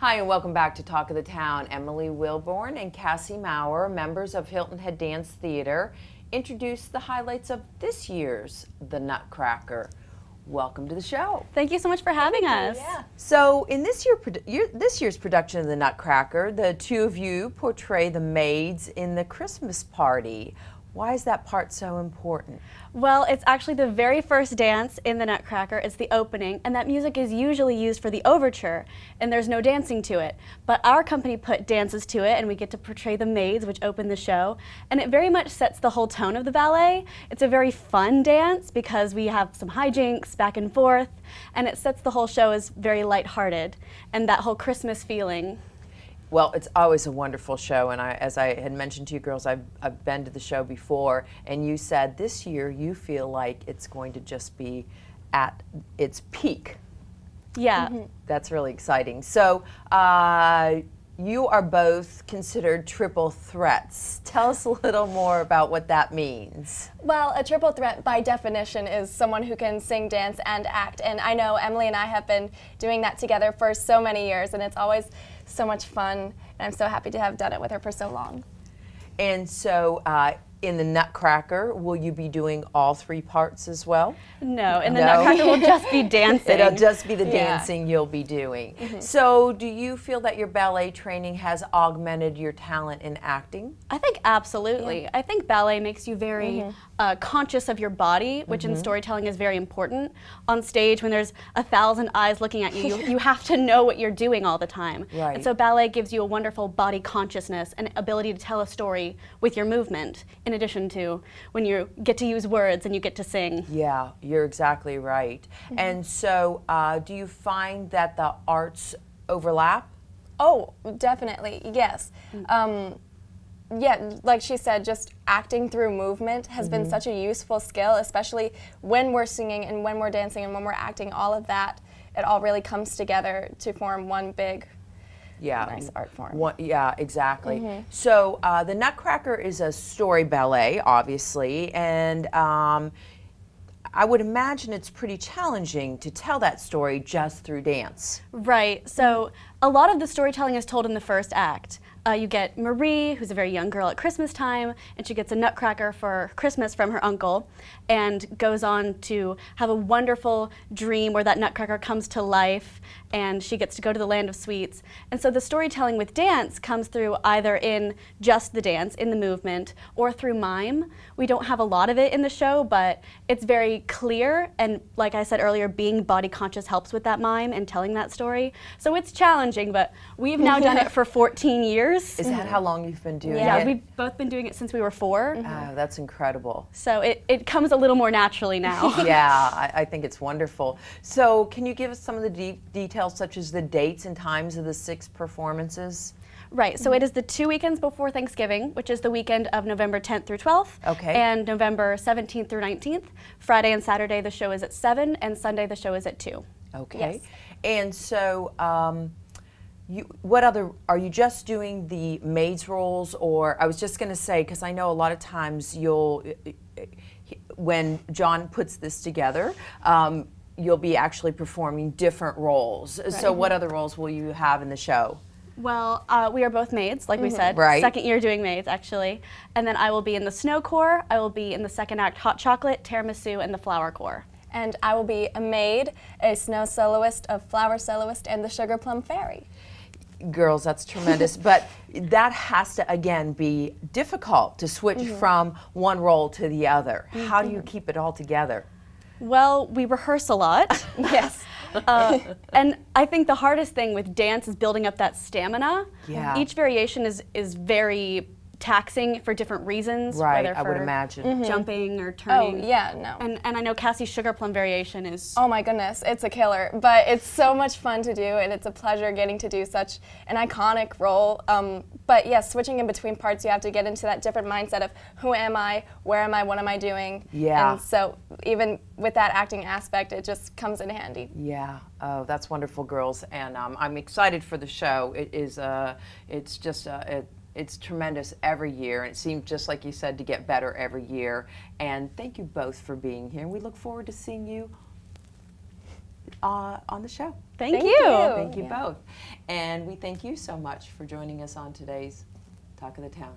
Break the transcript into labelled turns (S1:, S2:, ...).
S1: Hi, and welcome back to Talk of the Town. Emily Wilborn and Cassie Maurer, members of Hilton Head Dance Theater, introduce the highlights of this year's The Nutcracker. Welcome to the show.
S2: Thank you so much for having us.
S1: Yeah. So, in this year's production of The Nutcracker, the two of you portray the maids in the Christmas party. Why is that part so important?
S2: Well, it's actually the very first dance in the Nutcracker. It's the opening, and that music is usually used for the overture, and there's no dancing to it. But our company put dances to it, and we get to portray the maids, which open the show, and it very much sets the whole tone of the ballet. It's a very fun dance because we have some hijinks back and forth, and it sets the whole show as very lighthearted, and that whole Christmas feeling.
S1: Well, it's always a wonderful show, and as I had mentioned to you girls, I've been to the show before, and you said this year you feel like it's going to just be at its peak.
S2: Yeah.
S1: That's really exciting. So, you are both considered triple threats. Tell us a little more about what that means.
S3: Well, a triple threat by definition is someone who can sing, dance, and act. And I know Emily and I have been doing that together for so many years, and it's always so much fun. And I'm so happy to have done it with her for so long.
S1: And so, in the Nutcracker, will you be doing all three parts as well?
S2: No, in the Nutcracker will just be dancing.
S1: It'll just be the dancing you'll be doing. So do you feel that your ballet training has augmented your talent in acting?
S2: I think absolutely. Yeah. I think ballet makes you very conscious of your body, which in storytelling is very important. On stage, when there's 1,000 eyes looking at you, you have to know what you're doing all the time.
S1: Right.
S2: And so ballet gives you a wonderful body consciousness and ability to tell a story with your movement, in addition to when you get to use words and you get to sing.
S1: Yeah, you're exactly right. And so do you find that the arts overlap?
S3: Oh, definitely, yes. Yeah, like she said, just acting through movement has been such a useful skill, especially when we're singing and when we're dancing and when we're acting, all of that, it all really comes together to form one big nice art form.
S1: Yeah, exactly. So the Nutcracker is a story ballet, obviously, and I would imagine it's pretty challenging to tell that story just through dance.
S2: Right. So a lot of the storytelling is told in the first act. You get Marie, who's a very young girl at Christmas time, and she gets a nutcracker for Christmas from her uncle and goes on to have a wonderful dream where that nutcracker comes to life and she gets to go to the land of sweets. And so the storytelling with dance comes through either in just the dance, in the movement, or through mime. We don't have a lot of it in the show, but it's very clear, and like I said earlier, being body conscious helps with that mime and telling that story. So it's challenging, but we've now done it for 14 years.
S1: Is that how long you've been doing it?
S2: Yeah, we've both been doing it since we were 4.
S1: Oh, that's incredible.
S2: So it comes a little more naturally now.
S1: Yeah, I think it's wonderful. So can you give us some of the details, such as the dates and times of the 6 performances?
S2: Right, so it is the 2 weekends before Thanksgiving, which is the weekend of November 10th through 12th, and November 17th through 19th. Friday and Saturday the show is at 7, and Sunday the show is at 2.
S1: Okay.
S2: Yes.
S1: And so are you just doing the maid's roles, or I was just going to say, because I know a lot of times when John puts this together, you'll be actually performing different roles. Right. So what other roles will you have in the show?
S2: Well, we are both maids, like we said.
S1: Right.
S2: Second year doing maids, actually. And then I will be in the Snow Corps, I will be in the second act Hot Chocolate, Tiramisu, and the Flower Corps.
S3: And I will be a maid, a snow soloist, a flower soloist, and the Sugar Plum Fairy.
S1: Girls, that's tremendous, but that has to, again, be difficult to switch from one role to the other. How do you keep it all together?
S2: Well, we rehearse a lot.
S3: Yes.
S2: And I think the hardest thing with dance is building up that stamina.
S1: Yeah.
S2: Each variation is very taxing for different reasons.
S1: Right,
S2: whether
S1: I would
S2: for
S1: imagine.
S2: jumping or turning.
S3: Oh, yeah, no.
S2: And I know Cassie's Sugar Plum variation is...
S3: Oh my goodness, it's a killer. But it's so much fun to do, and it's a pleasure getting to do such an iconic role. But yes, switching in between parts, you have to get into that different mindset of who am I, where am I, what am I doing?
S1: Yeah.
S3: And so even with that acting aspect, it just comes in handy.
S1: Yeah. Oh, that's wonderful, girls. And I'm excited for the show. It is, it's just, it's tremendous every year, and it seems, just like you said, to get better every year. And thank you both for being here. We look forward to seeing you on the show.
S2: Thank
S3: you.
S2: you.
S1: Thank you both. And we thank you so much for joining us on today's Talk of the Town.